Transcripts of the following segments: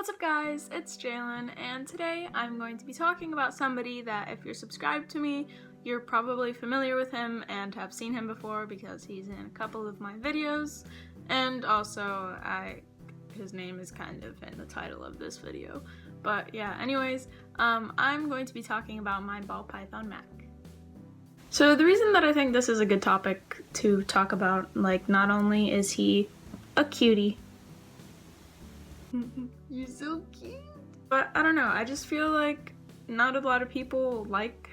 What's up guys, it's Jalen, and today I'm going to be talking about somebody that if you're subscribed to me, you're probably familiar with him and have seen him before because he's in a couple of my videos, and also his name is kind of in the title of this video. But yeah, anyways, I'm going to be talking about my ball python Mack. So the reason that I think this is a good topic to talk about, like, not only is he a cutie, you're so cute. But I don't know, I just feel like not a lot of people like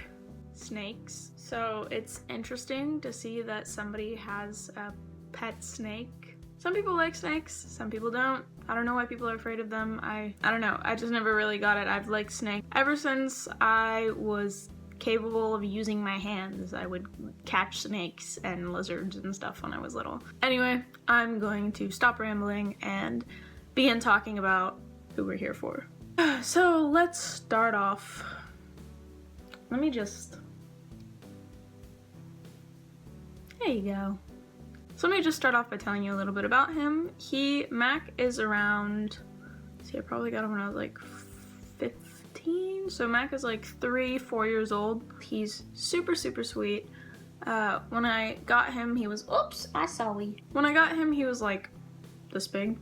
snakes. So it's interesting to see that somebody has a pet snake. Some people like snakes, some people don't. I don't know why people are afraid of them. I don't know, I just never really got it. I've liked snakes ever since I was capable of using my hands. I would catch snakes and lizards and stuff when I was little. Anyway, I'm going to stop rambling and begin talking about who we're here for. So let's start off. There you go. So let me just start off by telling you a little bit about him. Mack is around, I probably got him when I was like 15. So Mack is like 3-4 years old. He's super sweet. When I got him, he was, When I got him, he was like this big.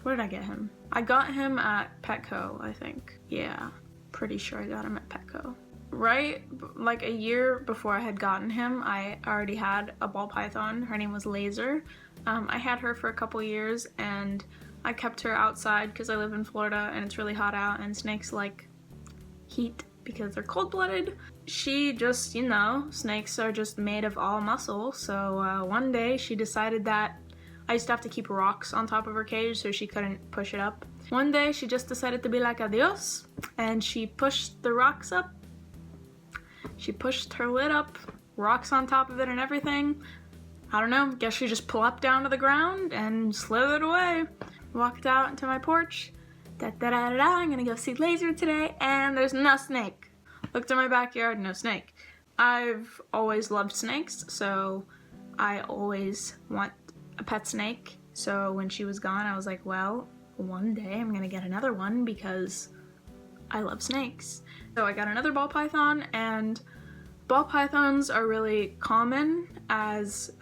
Where did I get him? I got him at Petco, I think. Yeah, pretty sure I got him at Petco. Right, like a year before I had gotten him, I already had a ball python. Her name was Laser. I had her for a couple years and I kept her outside because I live in Florida and it's really hot out and snakes like heat because they're cold-blooded. She just, snakes are just made of all muscle. So one day she decided that I used to have to keep rocks on top of her cage so she couldn't push it up. One day she just decided to be like adios and she pushed the rocks up. She pushed her lid up, rocks on top of it and everything. I don't know, guess she just plopped down to the ground and slithered away. Walked out into my porch. I'm gonna go see Laser today and there's no snake. Looked in my backyard, no snake. I've always loved snakes, so I always want a pet snake. So when she was gone, I was like, well, one day I'm gonna get another one because I love snakes. So I got another ball python, and ball pythons are really common as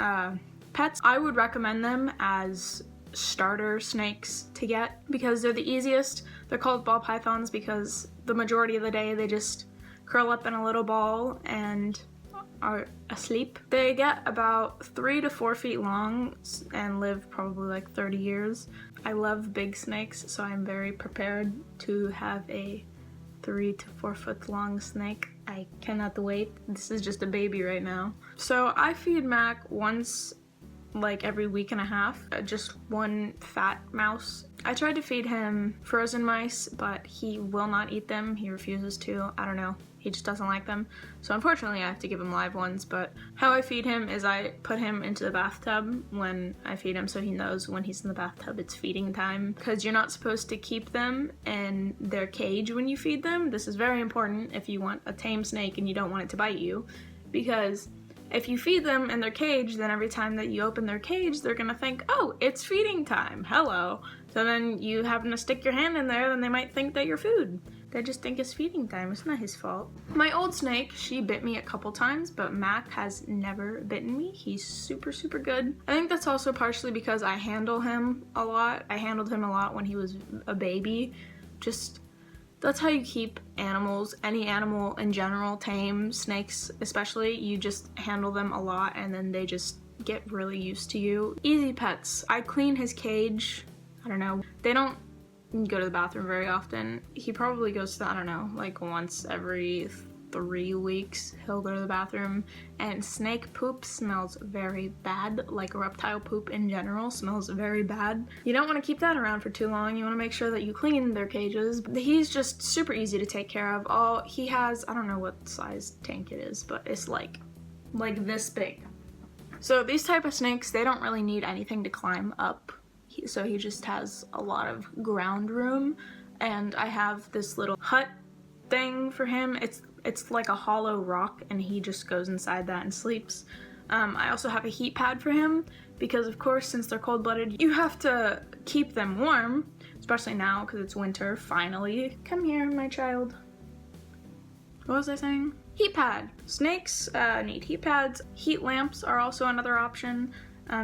pets. I would recommend them as starter snakes to get because they're the easiest. They're called ball pythons because the majority of the day they just curl up in a little ball and are asleep. They get about 3 to 4 feet long and live probably like 30 years. I love big snakes, so I'm very prepared to have a 3 to 4 foot long snake. I cannot wait. This is just a baby right now. So I feed Mack once, like every week and a half, just one fat mouse. I tried to feed him frozen mice, but he will not eat them. He refuses to. I don't know. He just doesn't like them. So unfortunately I have to give him live ones, but how I feed him is I put him into the bathtub when I feed him so he knows when he's in the bathtub it's feeding time. Because you're not supposed to keep them in their cage when you feed them. This is very important if you want a tame snake and you don't want it to bite you. Because if you feed them in their cage, then every time that you open their cage, they're gonna think, oh, it's feeding time, hello. So then you happen to stick your hand in there, then they might think that you're food. They just think it's feeding time, it's not his fault. My old snake, she bit me a couple times, but Mack has never bitten me. He's super good. I think that's also partially because I handle him a lot. I handled him a lot when he was a baby. That's how you keep animals, any animal in general, tame, snakes especially. You just handle them a lot and then they just get really used to you. Easy pets. I clean his cage. I don't know. They don't go to the bathroom very often. He probably goes to, I don't know, like once every 3 weeks he'll go to the bathroom. And snake poop smells very bad, like reptile poop in general smells very bad. You don't want to keep that around for too long. You want to make sure that you clean their cages. He's just super easy to take care of. He has, I don't know what size tank it is, but it's like this big. So these type of snakes, they don't really need anything to climb up. So he just has a lot of ground room, and I have this little hut thing for him. It's like a hollow rock and he just goes inside that and sleeps. I also have a heat pad for him because of course since they're cold-blooded you have to keep them warm, especially now because it's winter, finally. Come here, my child. What was I saying? Heat pad. Snakes need heat pads. Heat lamps are also another option.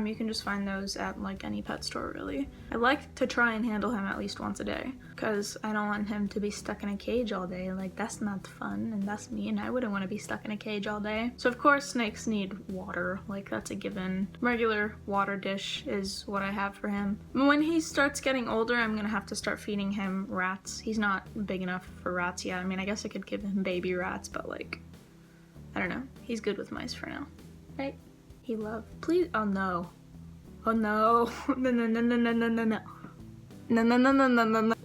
You can just find those at like any pet store, really. I like to try and handle him at least once a day because I don't want him to be stuck in a cage all day. Like, that's not fun, and that's me, and I wouldn't want to be stuck in a cage all day. So of course snakes need water, like that's a given. Regular water dish is what I have for him. When he starts getting older, I'm gonna have to start feeding him rats. He's not big enough for rats yet. I mean, I guess I could give him baby rats, but like, I don't know. He's good with mice for now, right? He loves. Please. Oh no. Oh no. No, no, no, no, no, no, no, no. No, no, no, no, no, no, no.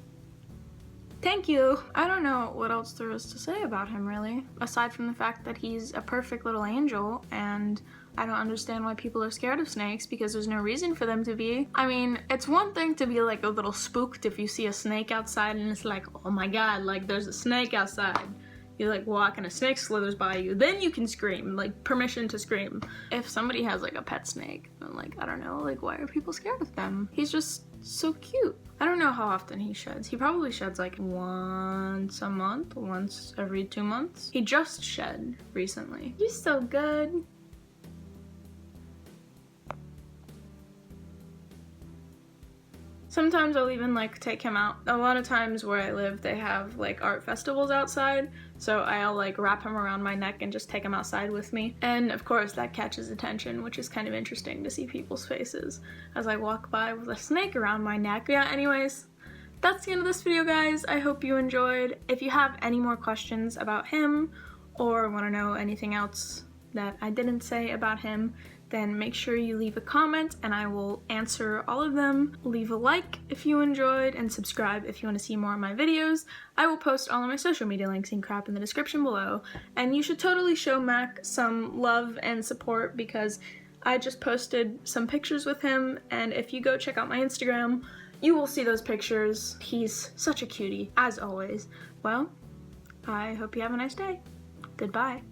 Thank you. I don't know what else there is to say about him, really. Aside from the fact that he's a perfect little angel, and I don't understand why people are scared of snakes because there's no reason for them to be. I mean, it's one thing to be like a little spooked if you see a snake outside and it's like, oh my god, like there's a snake outside. You like walk and a snake slithers by you, then you can scream, like permission to scream. If somebody has like a pet snake, then like, I don't know, like why are people scared of them? He's just so cute. I don't know how often he sheds. He probably sheds like once a month, once every 2 months. He just shed recently. He's so good. Sometimes I'll even like take him out. A lot of times where I live, they have like art festivals outside, so I'll like wrap him around my neck and just take him outside with me. And of course that catches attention, which is kind of interesting to see people's faces as I walk by with a snake around my neck. Yeah, anyways, that's the end of this video, guys. I hope you enjoyed. If you have any more questions about him or want to know anything else that I didn't say about him, then make sure you leave a comment and I will answer all of them. Leave a like if you enjoyed and subscribe if you want to see more of my videos. I will post all of my social media links and crap in the description below, and you should totally show Mack some love and support because I just posted some pictures with him, and if you go check out my Instagram, you will see those pictures. He's such a cutie, as always. Well, I hope you have a nice day. Goodbye.